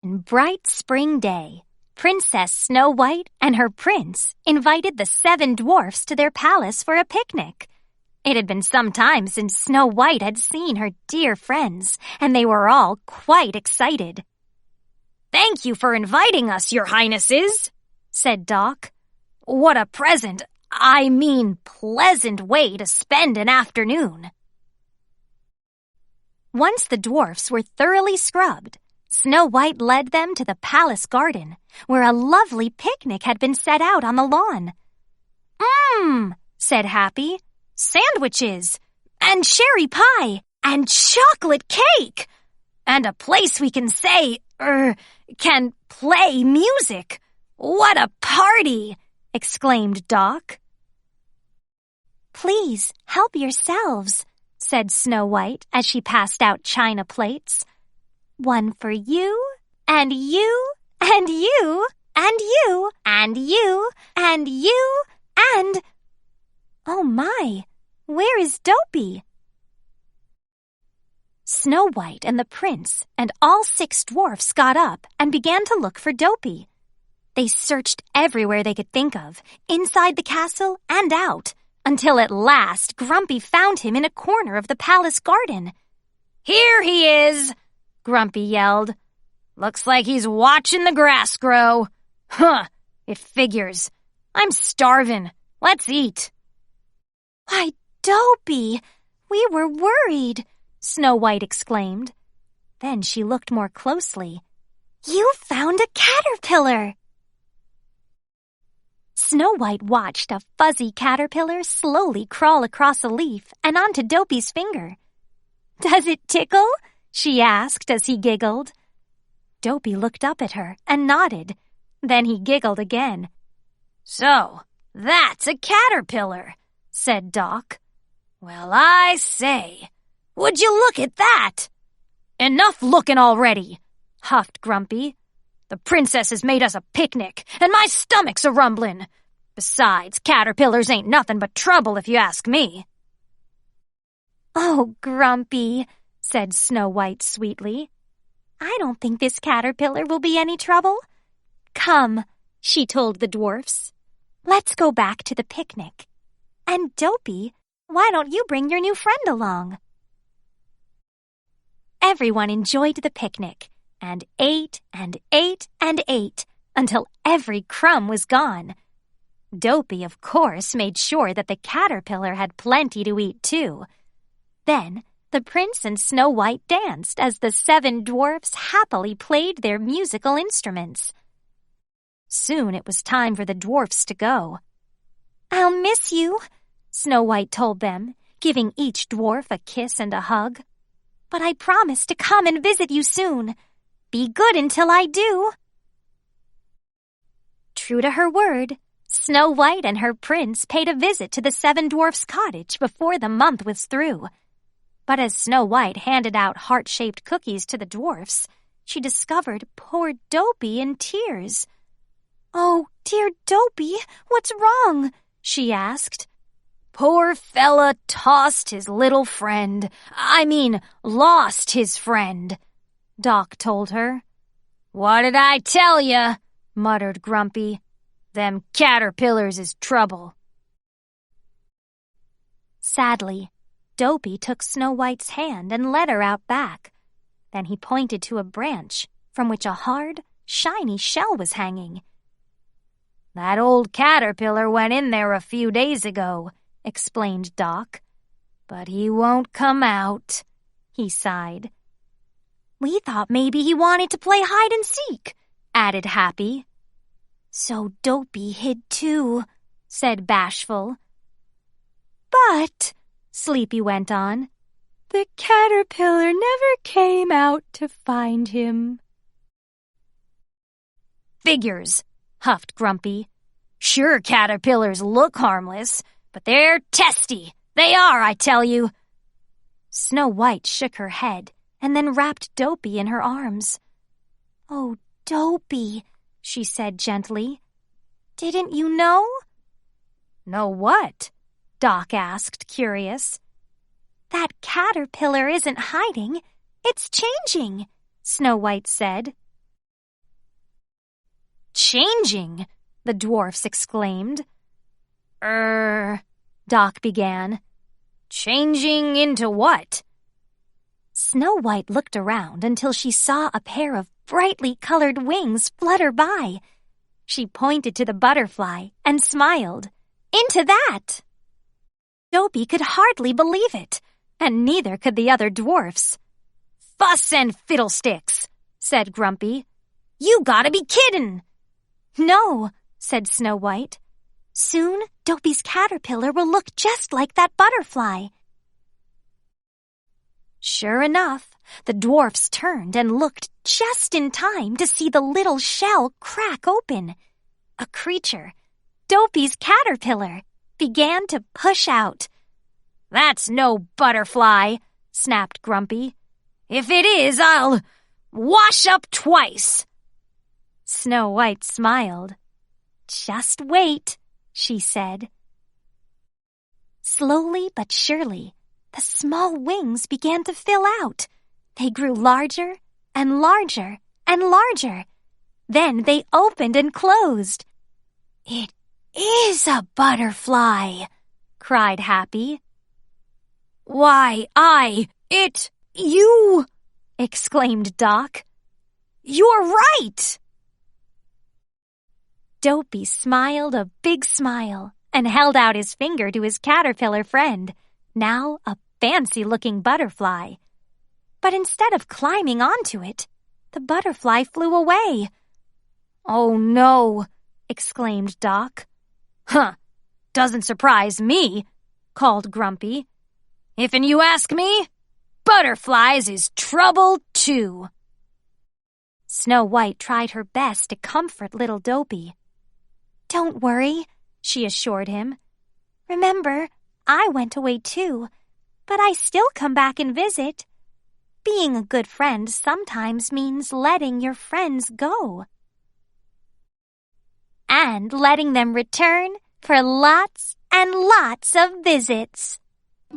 One bright spring day, Princess Snow White and her prince invited the 7 dwarfs to their palace for a picnic. It had been some time since Snow White had seen her dear friends, and they were all quite excited. "Thank you for inviting us, your highnesses," said Doc. "What a pleasant way to spend an afternoon." Once the dwarfs were thoroughly scrubbed, Snow White led them to the palace garden, where a lovely picnic had been set out on the lawn. Said Happy. "Sandwiches, and cherry pie, and chocolate cake, and a place we can can play music. What a party!" exclaimed Doc. "Please help yourselves," said Snow White as she passed out china plates. "One for you, and you, and you, and you, and you, and you, and... Oh my, where is Dopey?" Snow White and the prince and all 6 dwarfs got up and began to look for Dopey. They searched everywhere they could think of, inside the castle and out, until at last Grumpy found him in a corner of the palace garden. "Here he is!" Grumpy yelled. "Looks like he's watching the grass grow. Huh, it figures. I'm starving. Let's eat." "Why, Dopey, we were worried," Snow White exclaimed. Then she looked more closely. "You found a caterpillar!" Snow White watched a fuzzy caterpillar slowly crawl across a leaf and onto Dopey's finger. "Does it tickle?" she asked as he giggled. Dopey looked up at her and nodded. Then he giggled again. "So, that's a caterpillar," said Doc. "Well, I say, would you look at that?" "Enough looking already," huffed Grumpy. "The princess has made us a picnic, and my stomach's a-rumbling. Besides, caterpillars ain't nothing but trouble if you ask me." "Oh, Grumpy," said Snow White sweetly. "I don't think this caterpillar will be any trouble. Come," she told the dwarfs. "Let's go back to the picnic. And Dopey, why don't you bring your new friend along?" Everyone enjoyed the picnic and ate and ate and ate until every crumb was gone. Dopey, of course, made sure that the caterpillar had plenty to eat too. Then the prince and Snow White danced as the 7 dwarfs happily played their musical instruments. Soon it was time for the dwarfs to go. "I'll miss you," Snow White told them, giving each dwarf a kiss and a hug. "But I promise to come and visit you soon. Be good until I do." True to her word, Snow White and her prince paid a visit to the 7 dwarfs' cottage before the month was through. But as Snow White handed out heart-shaped cookies to the dwarfs, she discovered poor Dopey in tears. "Oh, dear Dopey, what's wrong?" she asked. "Poor fella lost his friend," Doc told her. "What did I tell ya?" muttered Grumpy. "Them caterpillars is trouble." Sadly, Dopey took Snow White's hand and led her out back. Then he pointed to a branch from which a hard, shiny shell was hanging. "That old caterpillar went in there a few days ago," explained Doc. "But he won't come out," he sighed. "We thought maybe he wanted to play hide and seek," added Happy. "So Dopey hid too," said Bashful. "But," Sleepy went on, "the caterpillar never came out to find him." "Figures," huffed Grumpy. "Sure, caterpillars look harmless, but they're testy. They are, I tell you." Snow White shook her head and then wrapped Dopey in her arms. "Oh, Dopey," she said gently. "Didn't you know?" "Know what?" Doc asked, curious. "That caterpillar isn't hiding. It's changing," Snow White said. changing!" the dwarfs exclaimed. Doc began. "Changing into what?" Snow White looked around until she saw a pair of brightly colored wings flutter by. She pointed to the butterfly and smiled. "Into that!" Dopey could hardly believe it, and neither could the other dwarfs. "Fuss and fiddlesticks," said Grumpy. "You gotta be kiddin'!" "No," said Snow White. "Soon Dopey's caterpillar will look just like that butterfly." Sure enough, the dwarfs turned and looked just in time to see the little shell crack open. A creature, Dopey's caterpillar, began to push out. "That's no butterfly," snapped Grumpy. "If it is, I'll wash up twice." Snow White smiled. "Just wait," she said. Slowly but surely, the small wings began to fill out. They grew larger and larger and larger. Then they opened and closed. "It is a butterfly!" cried Happy. "Why, you!" exclaimed Doc. "You're right!" Dopey smiled a big smile and held out his finger to his caterpillar friend, now a fancy-looking butterfly. But instead of climbing onto it, the butterfly flew away. "Oh, no!" exclaimed Doc. "Huh! Doesn't surprise me," called Grumpy. "If you ask me, butterflies is trouble, too." Snow White tried her best to comfort little Dopey. "Don't worry," she assured him. "Remember, I went away too, but I still come back and visit. Being a good friend sometimes means letting your friends go. And letting them return for lots and lots of visits."